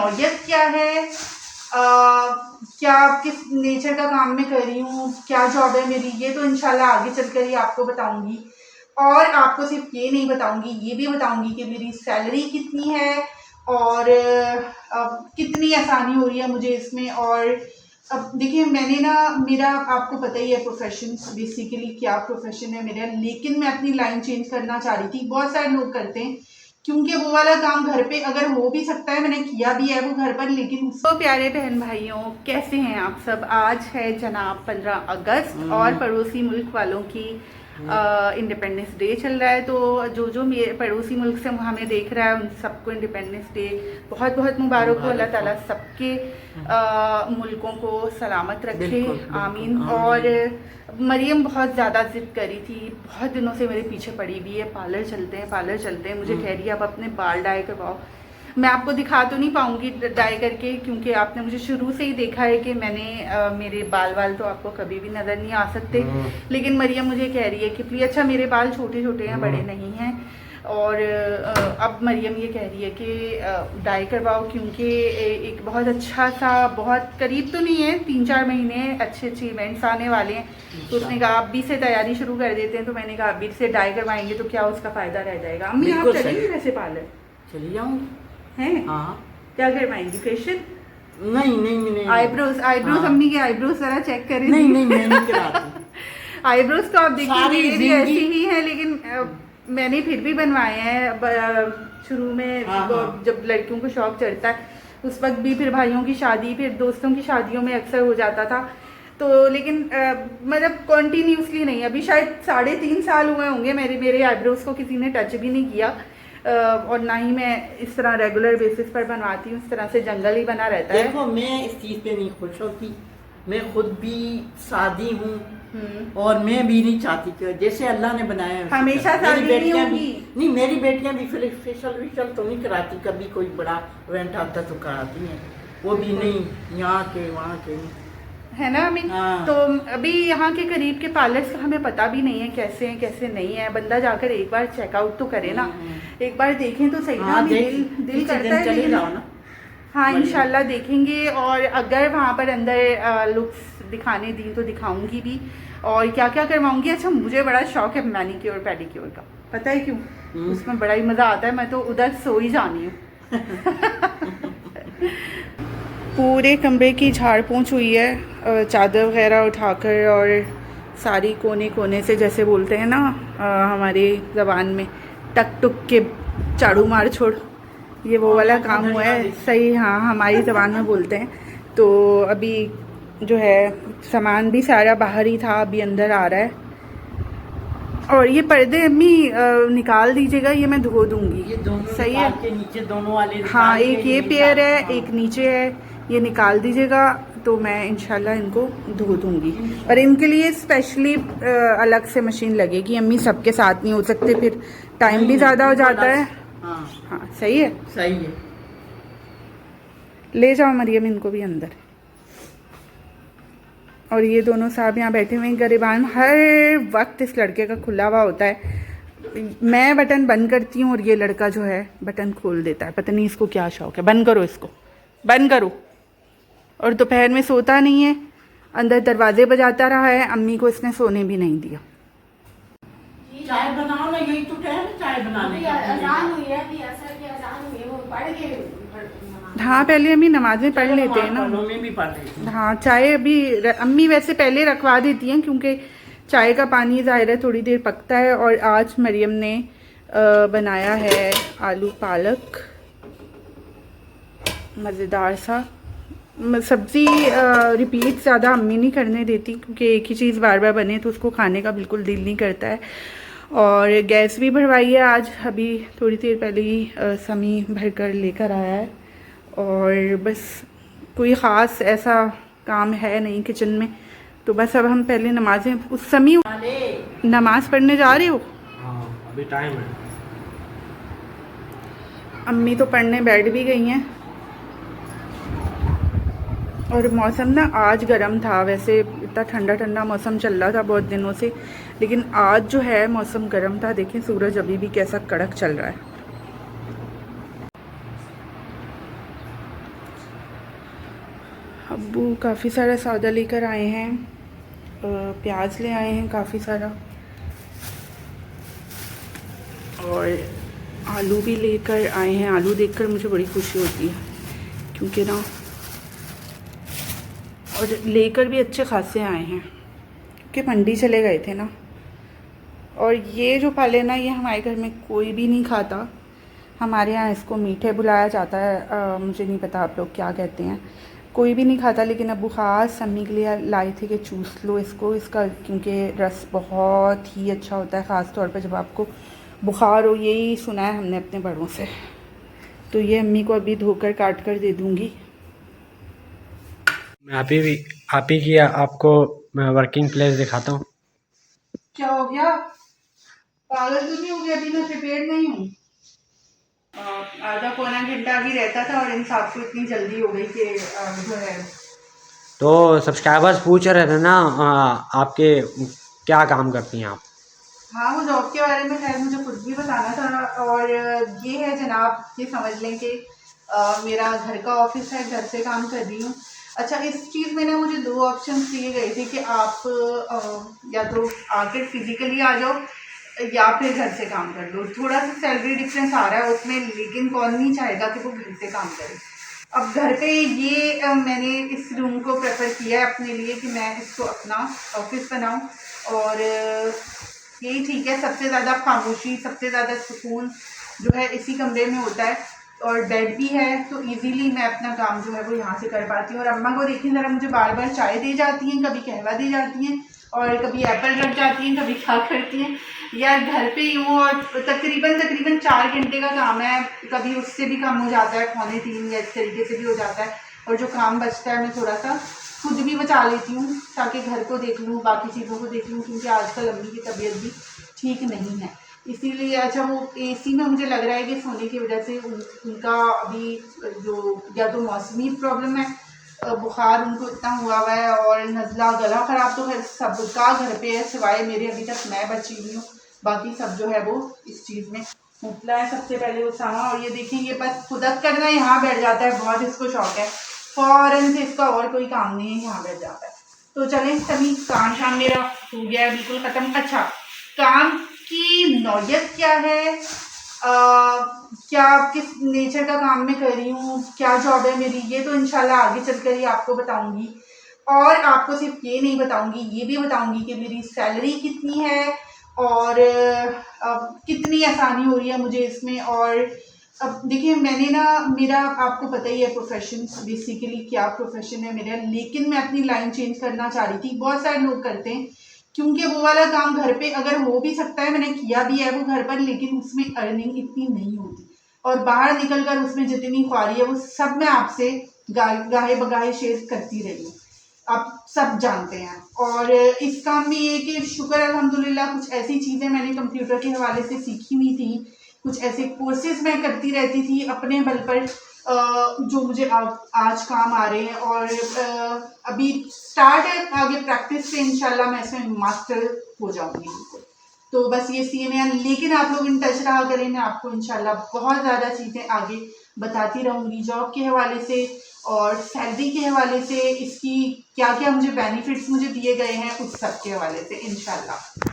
नौयत क्या है, क्या किस नेचर का काम मैं कर रही हूँ, क्या जॉब है मेरी, ये तो इंशाल्लाह आगे चलकर ही आपको बताऊंगी। और आपको सिर्फ ये नहीं बताऊंगी, ये भी बताऊंगी कि मेरी सैलरी कितनी है और कितनी आसानी हो रही है मुझे इसमें। और अब देखिए, मैंने ना, मेरा आपको पता ही है प्रोफेशन बेसिकली क्या प्रोफेशन है मेरा, लेकिन मैं अपनी लाइन चेंज करना चाह रही थी। बहुत सारे लोग करते हैं क्योंकि वो वाला काम घर पे अगर हो भी सकता है, मैंने किया भी है वो घर पर, लेकिन तो प्यारे बहन भाइयों, कैसे हैं आप सब। आज है जनाब 15 अगस्त और पड़ोसी मुल्क वालों की इंडिपेंडेंस डे चल रहा है। तो जो मेरे पड़ोसी मुल्क से हमें देख रहा है उन सबको इंडिपेंडेंस डे बहुत बहुत मुबारक हो। अल्लाह ताला सबके मुल्कों को सलामत रखे, आमीन। और मरियम बहुत ज़्यादा ज़िद करी थी, बहुत दिनों से मेरे पीछे पड़ी हुई है, पार्लर चलते हैं पार्लर चलते हैं। मुझे कह रही है आप अपने बाल डाई करवाओ। मैं आपको दिखा तो नहीं पाऊंगी डाई करके, क्योंकि आपने मुझे शुरू से ही देखा है कि मैंने मेरे बाल तो आपको कभी भी नज़र नहीं आ सकते। लेकिन मरियम मुझे कह रही है कि प्लीज़, अच्छा मेरे बाल छोटे छोटे हैं, बड़े नहीं हैं। और अब मरियम ये कह रही है कि डाई करवाओ, क्योंकि एक बहुत अच्छा सा, बहुत करीब तो नहीं है, 3-4 महीने अच्छे इवेंट्स आने वाले हैं। तो उसने कहा अभी से तैयारी शुरू कर देते हैं। तो मैंने कहा अभी से डाई करवाएंगे तो क्या उसका फ़ायदा रह जाएगा। अम्मी आप चलेंगी वैसे पार्लर? चली जाऊंगी। हैं? हाँ। क्या करवाएंगी, फेशियल? नहीं। आईब्रोज हाँ। अम्मी के आईब्रोज जरा चेक करें। नहीं मैं नहीं कराती। आईब्रोज तो आप देखिए मेरे भी ऐसी ही है, लेकिन मैंने फिर भी बनवाए हैं शुरू में। हाँ। जब लड़कियों को शौक चढ़ता है उस वक्त भी, फिर भाइयों की शादी, फिर दोस्तों की शादियों में अक्सर हो जाता था। तो लेकिन मतलब कॉन्टीन्यूसली नहीं। अभी शायद 3.5 साल हुए होंगे मेरे आईब्रोज को किसी ने टच भी नहीं किया। और ना ही मैं इस तरह रेगुलर बेसिस पर बनवाती हूँ, इस तरह से जंगल ही बना रहता है। देखो, मैं इस चीज़ पे नहीं खुश होती। मैं खुद भी शादी हूँ और मैं भी नहीं चाहती कि जैसे अल्लाह ने बनाया है हमेशा शादी नहीं होगी। नहीं, मेरी बेटियां भी फेशियल तो नहीं कराती। कभी कोई बड़ा इवेंट आता तो कराती हैं, वो भी नहीं यहाँ के वहाँ के, है ना अम्मी? हाँ। तो अभी यहाँ के करीब के पार्लर्स का हमें पता भी नहीं है कैसे हैं कैसे नहीं है। बंदा जाकर एक बार चेकआउट तो करे ना, एक बार देखें तो सही ना। दिल करता है, चले जाओ ना। हाँ इंशाल्लाह देखेंगे। और अगर वहाँ पर अंदर लुक्स दिखाने दी तो दिखाऊंगी भी। और क्या क्या करवाऊंगी, अच्छा मुझे बड़ा शौक है मैनिक्योर पेडिक्योर का, पता है क्यों? उसमें बड़ा ही मज़ा आता है। मैं तो उधर सो ही जानी हूँ। पूरे कमरे की झाड़ पोंछ हुई है, चादर वगैरह उठाकर, और सारी कोने कोने से, जैसे बोलते हैं ना हमारी ज़बान में, टक टुक के झाड़ू मार छोड़, ये वो वाला काम हुआ है। सही, हाँ हमारी ज़बान में बोलते हैं। तो अभी जो है सामान भी सारा बाहर ही था, अभी अंदर आ रहा है। और ये पर्दे अम्मी निकाल दीजिएगा, ये मैं धो दूंगी। ये दोनों सही है? के नीचे दोनों वाले, हाँ एक ये पेयर है, एक नीचे है, ये निकाल दीजिएगा तो मैं इंशाल्लाह इनको धो दूंगी। और इनके लिए स्पेशली अलग से मशीन लगेगी अम्मी, सबके साथ नहीं हो सकते, फिर टाइम भी ज़्यादा हो जाता है। हाँ सही है, सही है। ले जाओ मरियम इनको भी अंदर। और ये दोनों साहब यहाँ बैठे हुए हैं गरीबान, हर वक्त इस लड़के का खुला हुआ होता है। मैं बटन बंद करती हूँ और ये लड़का जो है बटन खोल देता है। पता नहीं इसको क्या शौक है। बंद करो इसको, बंद करो। और दोपहर में सोता नहीं है, अंदर दरवाजे बजाता रहा है। अम्मी को इसने सोने भी नहीं दिया। चाय बनाओ ना, यही तो कह रहे चाय बनाने की। अज़ान हुई है, अभी असर की अज़ान हुई है, वो पढ़ के। हाँ पहले अम्मी नमाजें पढ़ लेते हैं ना। में भी पढ़ लेते हैं। हाँ चाय अभी अम्मी वैसे पहले रखवा देती हैं, क्योंकि चाय का पानी ज़ाहिर है थोड़ी देर पकता है। और आज मरियम ने बनाया है आलू पालक, मज़ेदार सा सब्ज़ी। रिपीट ज़्यादा अम्मी नहीं करने देती, क्योंकि एक ही चीज़ बार बार बने तो उसको खाने का बिल्कुल दिल नहीं करता है। और गैस भी भरवाई है आज, अभी थोड़ी देर पहले ही समी भर कर लेकर आया है। और बस कोई ख़ास ऐसा काम है नहीं किचन में। तो बस अब हम पहले नमाज़ें, उस समी नमाज़ पढ़ने जा रहे हो? हाँ अभी टाइम है। अम्मी तो पढ़ने बैठ भी गई हैं। और मौसम ना आज गर्म था, वैसे इतना ठंडा ठंडा मौसम चल रहा था बहुत दिनों से, लेकिन आज जो है मौसम गर्म था। देखें सूरज अभी भी कैसा कड़क चल रहा है। अब्बू काफ़ी सारा सौदा लेकर आए हैं, प्याज ले आए हैं काफ़ी सारा, और आलू भी लेकर आए हैं। आलू देखकर मुझे बड़ी खुशी होती है क्योंकि ना, और लेकर भी अच्छे खासे आए हैं क्योंकि मंडी चले गए थे ना। और ये जो फल है ना, ये हमारे घर में कोई भी नहीं खाता। हमारे यहाँ इसको मीठे बुलाया जाता है, मुझे नहीं पता आप लोग क्या कहते हैं। कोई भी नहीं खाता, लेकिन अब्बू ख़ास अम्मी के लिए लाए थे कि चूस लो इसको, इसका क्योंकि रस बहुत ही अच्छा होता है, ख़ास तौर पर जब आपको बुखार हो। यही सुना है हमने अपने बड़ों से। तो ये अम्मी को अभी धोकर काट कर दे दूँगी। मैं आप ही की आपको मैं वर्किंग प्लेस दिखाता हूँ। क्या हो गया? पागल तो नहीं हो गया? अभी मैं प्रिपेयर नहीं हूँ। आधा पौना घंटा अभी रहता था और इंसाफ को इतनी जल्दी हो गई कि जो है। तो सब्सक्राइबर्स पूछ रहे थे ना, आपके क्या काम करती हैं आप? हाँ, वो जॉब के बारे में खैर मुझे कुछ भी बताना था। और ये है जनाब, ये समझ लें कि मेरा घर का ऑफिस है, घर से काम कर रही हूँ। अच्छा, इस चीज़ में ना मुझे 2 ऑप्शंस दिए गए थे कि आप या तो आकर फिजिकली आ जाओ या फिर घर से काम कर लो। थोड़ा सा सैलरी डिफरेंस आ रहा है उसमें, लेकिन कौन नहीं चाहेगा कि वो घर से काम करे। अब घर पे ये मैंने इस रूम को प्रेफर किया है अपने लिए कि मैं इसको अपना ऑफिस बनाऊं। और यही ठीक है, सबसे ज़्यादा खामोशी, सबसे ज़्यादा सुकून जो है इसी कमरे में होता है। और बेड भी है तो इजीली मैं अपना काम जो है वो यहाँ से कर पाती हूँ। और अम्मा को देखिए ज़रा, मुझे बार बार चाय दे जाती हैं, कभी कहवा दे जाती हैं, और कभी एप्पल रख जाती हैं, कभी क्या करती हैं। यार घर पे ही हूँ और तकरीबन 4 घंटे का काम है, कभी उससे भी कम हो जाता है, 2:45 या इस तरीके से भी हो जाता है। और जो काम बचता है मैं थोड़ा सा खुद भी बचा लेती हूँ ताकि घर को देख लूँ, बाकी चीज़ों को देख लूँ, क्योंकि आजकल अम्मी की तबीयत भी ठीक नहीं है। इसीलिए अच्छा, वो एसी में मुझे लग रहा है कि सोने की वजह से उनका अभी जो या तो मौसमी प्रॉब्लम है, बुखार उनको इतना हुआ है, और नज़ला, गला ख़राब तो खैर सबका घर पे है, सिवाय मेरे अभी तक मैं बची हुई हूँ। बाकी सब जो है वो इस चीज़ में मुबला है। सबसे पहले उसामा, और ये देखिए ये बस खुदक करना यहाँ बैठ जाता है, बहुत इसको शौक है, फ़ौरन से इसका और कोई काम नहीं है, यहाँ बैठ जाता है। तो चलें सभी, काम शाम मेरा हो गया है बिल्कुल ख़त्म। अच्छा, काम की नौयत क्या है, क्या किस नेचर का काम मैं कर रही हूँ, क्या जॉब है मेरी, ये तो इंशाल्लाह आगे चलकर ही आपको बताऊंगी। और आपको सिर्फ ये नहीं बताऊंगी, ये भी बताऊंगी कि मेरी सैलरी कितनी है और कितनी आसानी हो रही है मुझे इसमें। और अब देखिए, मैंने ना, मेरा आपको पता ही है प्रोफेशन, बेसिकली क्या प्रोफेशन है मेरा, लेकिन मैं अपनी लाइन चेंज करना चाह रही थी। बहुत सारे लोग करते हैं क्योंकि वो वाला काम घर पे अगर हो भी सकता है, मैंने किया भी है वो घर पर, लेकिन उसमें अर्निंग इतनी नहीं होती, और बाहर निकल कर उसमें जितनी ख्वारी है वो सब मैं आपसे गाहे बगाहे शेयर करती रही हूँ, आप सब जानते हैं। और इस काम में ये कि शुक्र अल्हम्दुलिल्लाह, कुछ ऐसी चीज़ें मैंने कंप्यूटर के हवाले से सीखी हुई थी, कुछ ऐसे कोर्सेज मैं करती रहती थी अपने बल पर, जो मुझे आज काम आ रहे हैं। और अभी स्टार्ट है, आगे प्रैक्टिस से इंशाल्लाह मैं इसमें मास्टर हो जाऊंगी बिल्कुल। तो बस ये सीन है, लेकिन आप लोग इन टच रहा करें, मैं आपको इंशाल्लाह बहुत ज़्यादा चीज़ें आगे बताती रहूँगी, जॉब के हवाले से और सैलरी के हवाले से, इसकी क्या क्या मुझे बेनिफिट्स मुझे दिए गए हैं, उस सब के हवाले से इंशाल्लाह।